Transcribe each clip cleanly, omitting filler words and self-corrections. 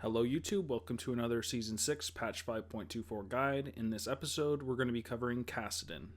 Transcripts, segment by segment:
Hello YouTube, welcome to another Season 6 Patch 5.24 guide. In this episode, we're going to be covering Kassadin.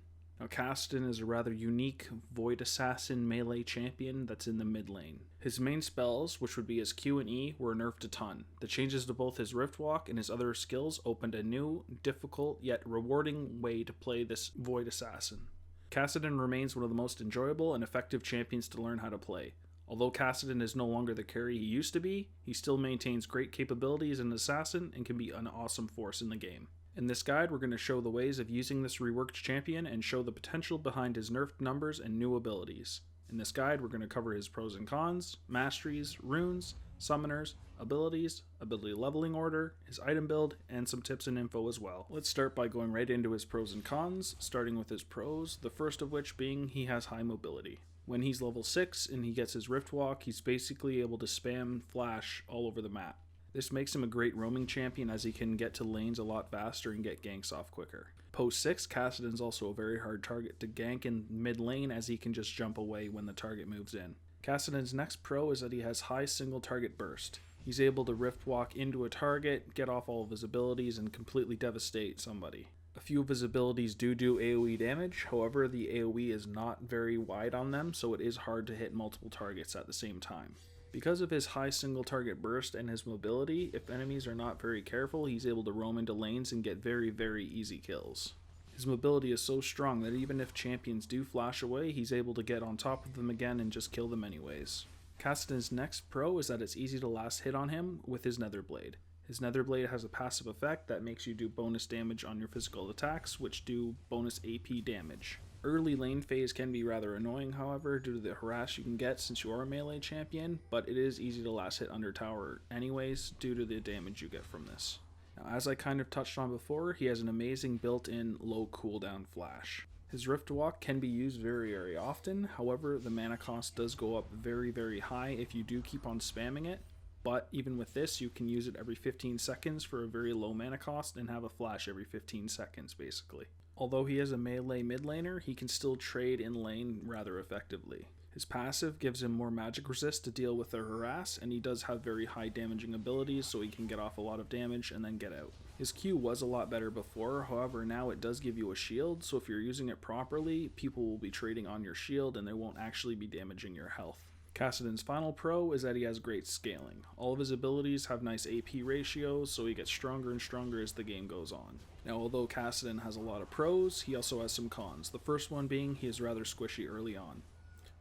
Now Kassadin is a rather unique Void Assassin melee champion that's in the mid lane. His main spells, which would be his Q and E, were nerfed a ton. The changes to both his Riff Walk and his other skills opened a new, difficult, yet rewarding way to play this Void Assassin. Kassadin remains one of the most enjoyable and effective champions to learn how to play. Although Kassadin is no longer the carry he used to be, he still maintains great capabilities as an assassin and can be an awesome force in the game. In this guide, we're going to show the ways of using this reworked champion and show the potential behind his nerfed numbers and new abilities. In this guide, we're going to cover his pros and cons, masteries, runes, summoners, abilities, ability leveling order, his item build, and some tips and info as well. Let's start by going right into his pros and cons, starting with his pros, the first of which being he has high mobility. When he's level 6 and he gets his Rift Walk, he's basically able to spam flash all over the map. This makes him a great roaming champion as he can get to lanes a lot faster and get ganks off quicker. Post 6, Kassadin's also a very hard target to gank in mid lane as he can just jump away when the target moves in. Kassadin's next pro is that he has high single target burst. He's able to Rift Walk into a target, get off all of his abilities, and completely devastate somebody. A few of his abilities do AoE damage, however the AoE is not very wide on them, so it is hard to hit multiple targets at the same time. Because of his high single target burst and his mobility, if enemies are not very careful, he's able to roam into lanes and get very easy kills. His mobility is so strong that even if champions do flash away, he's able to get on top of them again and just kill them anyways. Kassadin's next pro is that it's easy to last hit on him with his Nether Blade. His Nether Blade has a passive effect that makes you do bonus damage on your physical attacks, which do bonus AP damage. Early lane phase can be rather annoying, however, due to the harass you can get since you are a melee champion, but it is easy to last hit under tower anyways due to the damage you get from this. Now, as I kind of touched on before, he has an amazing built-in low cooldown flash. His Rift Walk can be used very often, however the mana cost does go up very high if you do keep on spamming it. But even with this, you can use it every 15 seconds for a very low mana cost and have a flash every 15 seconds basically. Although he is a melee mid laner, he can still trade in lane rather effectively. His passive gives him more magic resist to deal with the harass, and he does have very high damaging abilities so he can get off a lot of damage and then get out. His Q was a lot better before, however now it does give you a shield, so if you're using it properly, people will be trading on your shield and they won't actually be damaging your health. Kassadin's final pro is that he has great scaling. All of his abilities have nice AP ratios, so he gets stronger and stronger as the game goes on. Now, although Kassadin has a lot of pros, he also has some cons. The first one being he is rather squishy early on.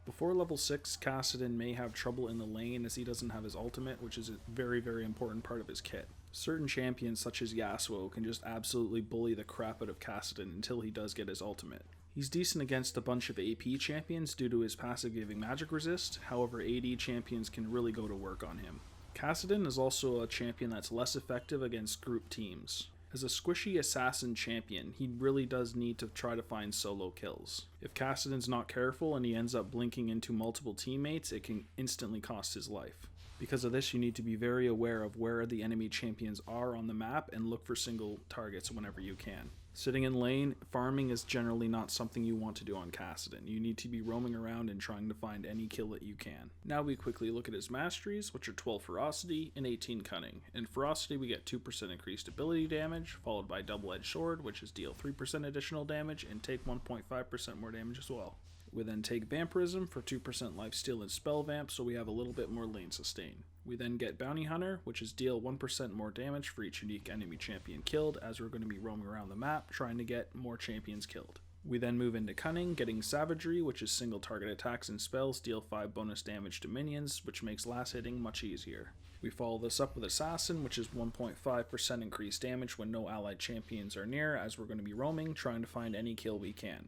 Before level 6, Kassadin may have trouble in the lane as he doesn't have his ultimate, which is a very important part of his kit. Certain champions such as Yasuo can just absolutely bully the crap out of Kassadin until he does get his ultimate. He's decent against a bunch of AP champions due to his passive giving magic resist, however AD champions can really go to work on him. Kassadin is also a champion that's less effective against group teams. As a squishy assassin champion, he really does need to try to find solo kills. If Kassadin's not careful and he ends up blinking into multiple teammates, it can instantly cost his life. Because of this, you need to be very aware of where the enemy champions are on the map and look for single targets whenever you can. Sitting in lane, farming is generally not something you want to do on Kassadin. You need to be roaming around and trying to find any kill that you can. Now we quickly look at his masteries, which are 12 ferocity and 18 cunning. In ferocity we get 2% increased ability damage, followed by double-edged sword, which is deal 3% additional damage and take 1.5% more damage as well. We then take Vampirism for 2% lifesteal and spell vamp, so we have a little bit more lane sustain. We then get Bounty Hunter, which is deal 1% more damage for each unique enemy champion killed, as we're going to be roaming around the map trying to get more champions killed. We then move into Cunning, getting Savagery, which is single target attacks and spells deal 5 bonus damage to minions, which makes last hitting much easier. We follow this up with Assassin, which is 1.5% increased damage when no allied champions are near, as we're going to be roaming trying to find any kill we can.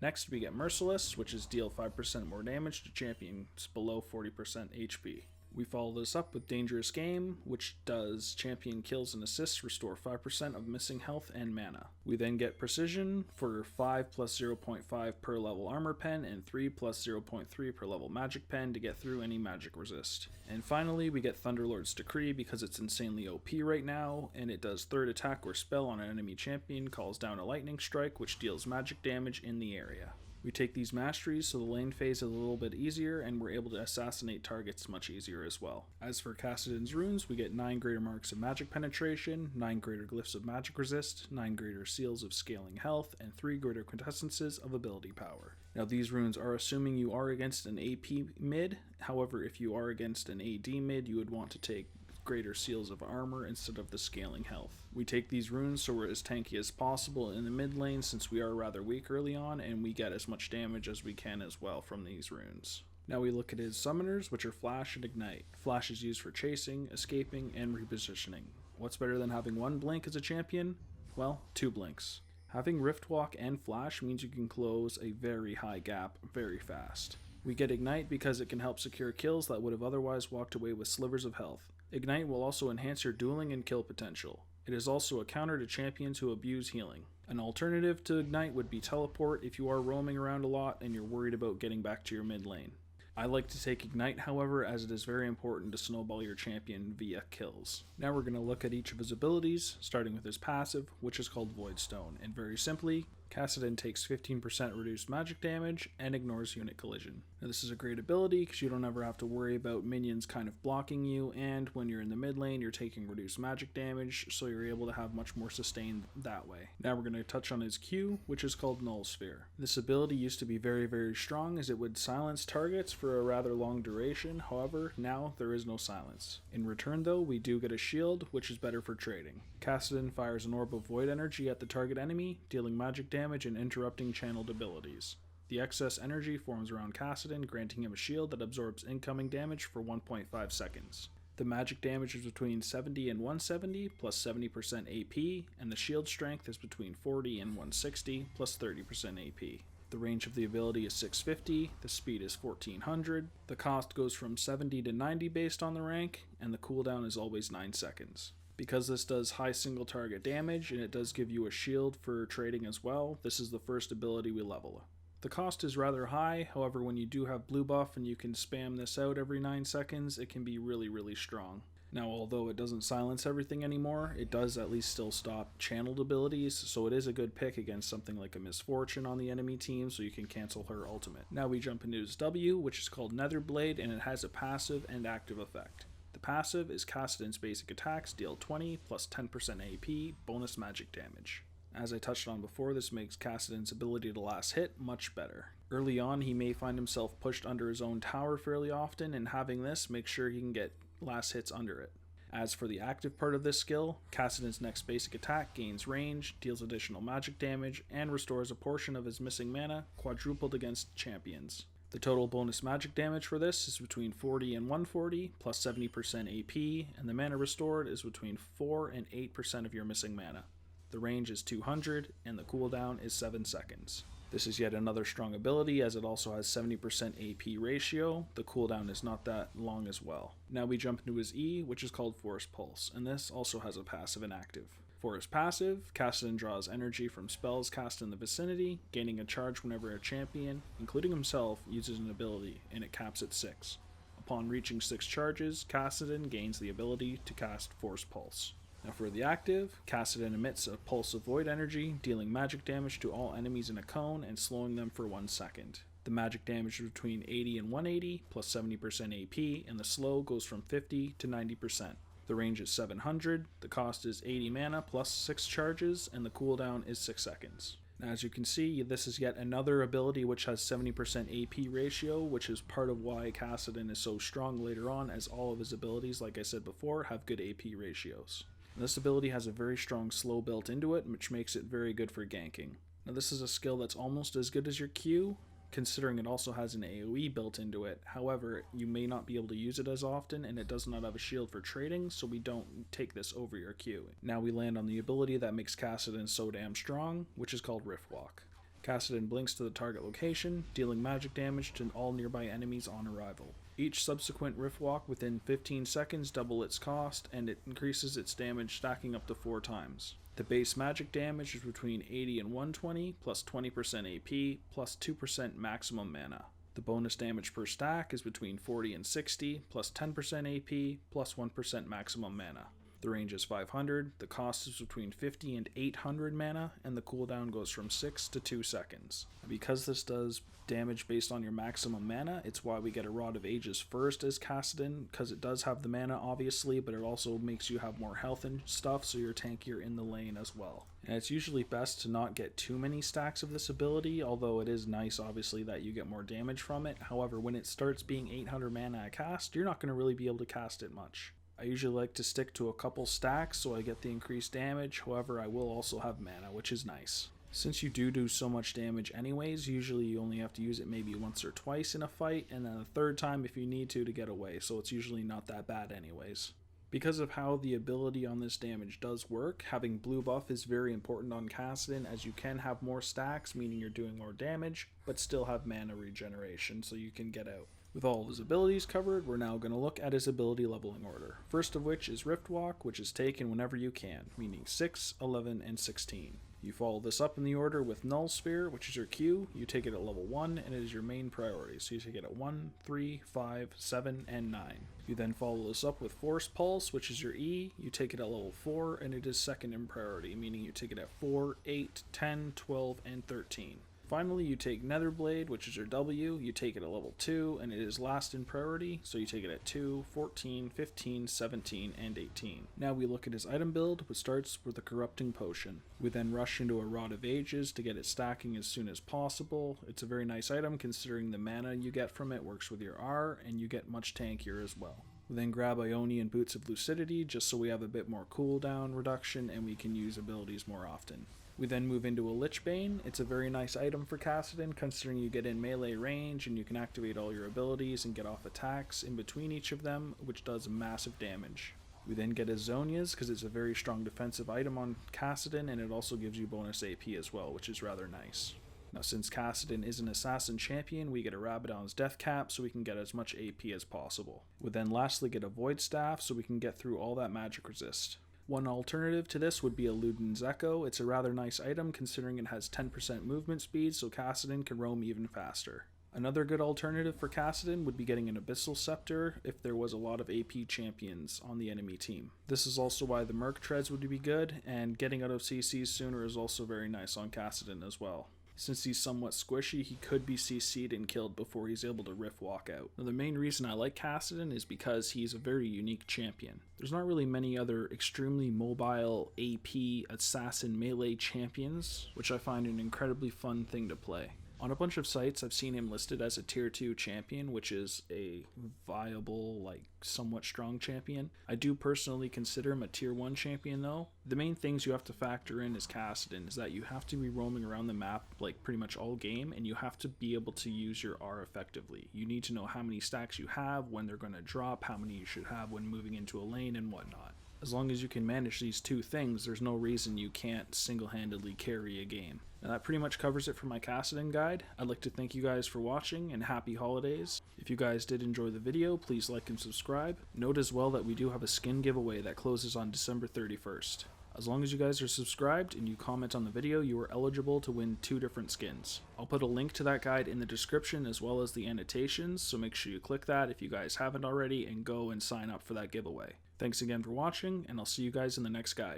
Next we get Merciless, which is deal 5% more damage to champions below 40% HP. We follow this up with Dangerous Game, which does champion kills and assists restore 5% of missing health and mana. We then get Precision for 5 plus 0.5 per level armor pen and 3 plus 0.3 per level magic pen to get through any magic resist. And finally we get Thunderlord's Decree because it's insanely OP right now, and it does third attack or spell on an enemy champion, calls down a lightning strike which deals magic damage in the area. We take these masteries so the lane phase is a little bit easier and we're able to assassinate targets much easier as well. As for Kassadin's runes, we get 9 greater marks of magic penetration, 9 greater glyphs of magic resist, 9 greater seals of scaling health, and 3 greater quintessences of ability power. Now these runes are assuming you are against an AP mid, however if you are against an AD mid you would want to take greater seals of armor instead of the scaling health. We take these runes so we're as tanky as possible in the mid lane since we are rather weak early on, and we get as much damage as we can as well from these runes. Now we look at his summoners, which are Flash and Ignite. Flash is used for chasing, escaping, and repositioning. What's better than having 1 blink as a champion? Well, 2 blinks. Having Riff Walk and Flash means you can close a very high gap very fast. We get Ignite because it can help secure kills that would have otherwise walked away with slivers of health. Ignite will also enhance your dueling and kill potential. It is also a counter to champions who abuse healing. An alternative to Ignite would be Teleport if you are roaming around a lot and you're worried about getting back to your mid lane. I like to take Ignite, however, as it is very important to snowball your champion via kills. Now we're going to look at each of his abilities, starting with his passive, which is called Void Stone, and very simply, Kassadin takes 15% reduced magic damage and ignores unit collision. Now this is a great ability because you don't ever have to worry about minions kind of blocking you, and when you're in the mid lane you're taking reduced magic damage, so you're able to have much more sustain that way. Now we're going to touch on his Q, which is called Null Sphere. This ability used to be very strong as it would silence targets for a rather long duration, however now there is no silence. In return though, we do get a shield, which is better for trading. Kassadin fires an orb of void energy at the target enemy, dealing magic damage and interrupting channeled abilities. The excess energy forms around Kassadin, granting him a shield that absorbs incoming damage for 1.5 seconds. The magic damage is between 70 and 170 plus 70% AP, and the shield strength is between 40 and 160 plus 30% AP. The range of the ability is 650, the speed is 1400, the cost goes from 70 to 90 based on the rank, and the cooldown is always 9 seconds. Because this does high single target damage and it does give you a shield for trading as well, this is the first ability we level. The cost is rather high, however when you do have blue buff and you can spam this out every 9 seconds, it can be really strong. Now although it doesn't silence everything anymore, it does at least still stop channeled abilities, so it is a good pick against something like a Misfortune on the enemy team, so you can cancel her ultimate. Now we jump into his W, which is called Nether Blade, and it has a passive and active effect. The passive is Kassadin's basic attacks deal 20 plus 10% AP bonus magic damage. As I touched on before, this makes Kassadin's ability to last hit much better. Early on, he may find himself pushed under his own tower fairly often, and having this makes sure he can get last hits under it. As for the active part of this skill, Kassadin's next basic attack gains range, deals additional magic damage, and restores a portion of his missing mana, quadrupled against champions. The total bonus magic damage for this is between 40 and 140, plus 70% AP, and the mana restored is between 4 and 8% of your missing mana. The range is 200, and the cooldown is 7 seconds. This is yet another strong ability as it also has 70% AP ratio. The cooldown is not that long as well. Now we jump into his E, which is called Force Pulse, and this also has a passive and active. For his passive, Kassadin draws energy from spells cast in the vicinity, gaining a charge whenever a champion, including himself, uses an ability, and it caps at 6. Upon reaching 6 charges, Kassadin gains the ability to cast Force Pulse. Now for the active, Kassadin emits a pulse of void energy, dealing magic damage to all enemies in a cone and slowing them for 1 second. The magic damage is between 80 and 180, plus 70% AP, and the slow goes from 50 to 90%. The range is 700, the cost is 80 mana plus 6 charges, and the cooldown is 6 seconds. Now as you can see, this is yet another ability which has 70% AP ratio, which is part of why Kassadin is so strong later on, as all of his abilities, like I said before, have good AP ratios. And this ability has a very strong slow built into it, which makes it very good for ganking. Now this is a skill that's almost as good as your Q, considering it also has an AoE built into it. However, you may not be able to use it as often, and it does not have a shield for trading, so we don't take this over your Q. Now we land on the ability that makes Kassadin so damn strong, which is called Riff Walk. Kassadin blinks to the target location, dealing magic damage to all nearby enemies on arrival. Each subsequent Riff Walk within 15 seconds double its cost, and it increases its damage, stacking up to 4 times. The base magic damage is between 80 and 120, plus 20% AP, plus 2% maximum mana. The bonus damage per stack is between 40 and 60, plus 10% AP, plus 1% maximum mana. The range is 500, the cost is between 50 and 800 mana, and the cooldown goes from 6 to 2 seconds. Because this does damage based on your maximum mana, it's why we get a Rod of Ages first as Kassadin, because it does have the mana obviously, but it also makes you have more health and stuff, so you're tankier in the lane as well. And it's usually best to not get too many stacks of this ability, although it is nice obviously that you get more damage from it. However, when it starts being 800 mana a cast, you're not going to really be able to cast it much. I usually like to stick to a couple stacks so I get the increased damage, however I will also have mana, which is nice. Since you do so much damage anyways, usually you only have to use it maybe once or twice in a fight, and then a third time if you need to get away, so it's usually not that bad anyways. Because of how the ability on this damage does work, having blue buff is very important on Kassadin, as you can have more stacks, meaning you're doing more damage, but still have mana regeneration so you can get out. With all of his abilities covered, we're now going to look at his ability leveling order. First of which is Riff Walk, which is taken whenever you can, meaning 6, 11, and 16. You follow this up in the order with Null Sphere, which is your Q. You take it at level 1, and it is your main priority, so you take it at 1, 3, 5, 7, and 9. You then follow this up with Force Pulse, which is your E. You take it at level 4, and it is second in priority, meaning you take it at 4, 8, 10, 12, and 13. Finally, you take Nether Blade, which is your W. You take it at level 2, and it is last in priority, so you take it at 2, 14, 15, 17, and 18. Now we look at his item build, which starts with a Corrupting Potion. We then rush into a Rod of Ages to get it stacking as soon as possible. It's a very nice item considering the mana you get from it works with your R, and you get much tankier as well. We then grab Ionian Boots of Lucidity just so we have a bit more cooldown reduction and we can use abilities more often. We then move into a Lichbane. It's a very nice item for Kassadin considering you get in melee range and you can activate all your abilities and get off attacks in between each of them, which does massive damage. We then get his Zonias because it's a very strong defensive item on Kassadin, and it also gives you bonus AP as well, which is rather nice. Now since Kassadin is an assassin champion, we get a Rabadon's Death Cap so we can get as much AP as possible. We then lastly get a Void Staff so we can get through all that magic resist. One alternative to this would be a Luden's Echo. It's a rather nice item considering it has 10% movement speed, so Kassadin can roam even faster. Another good alternative for Kassadin would be getting an Abyssal Scepter if there was a lot of AP champions on the enemy team. This is also why the Merc Treads would be good, and getting out of CCs sooner is also very nice on Kassadin as well. Since he's somewhat squishy, he could be CC'd and killed before he's able to Riff Walk out. Now, the main reason I like Kassadin is because he's a very unique champion. There's not really many other extremely mobile AP assassin melee champions, which I find an incredibly fun thing to play. On a bunch of sites, I've seen him listed as a tier 2 champion, which is a viable, somewhat strong champion. I do personally consider him a tier 1 champion though. The main things you have to factor in as Kassadin is that you have to be roaming around the map pretty much all game, and you have to be able to use your R effectively. You need to know how many stacks you have, when they're going to drop, how many you should have when moving into a lane, and whatnot. As long as you can manage these two things, there's no reason you can't single-handedly carry a game. Now that pretty much covers it for my Kassadin guide. I'd like to thank you guys for watching, and happy holidays. If you guys did enjoy the video, please like and subscribe. Note as well that we do have a skin giveaway that closes on December 31st. As long as you guys are subscribed and you comment on the video, you are eligible to win 2 different skins. I'll put a link to that guide in the description as well as the annotations, so make sure you click that if you guys haven't already and go and sign up for that giveaway. Thanks again for watching, and I'll see you guys in the next guide.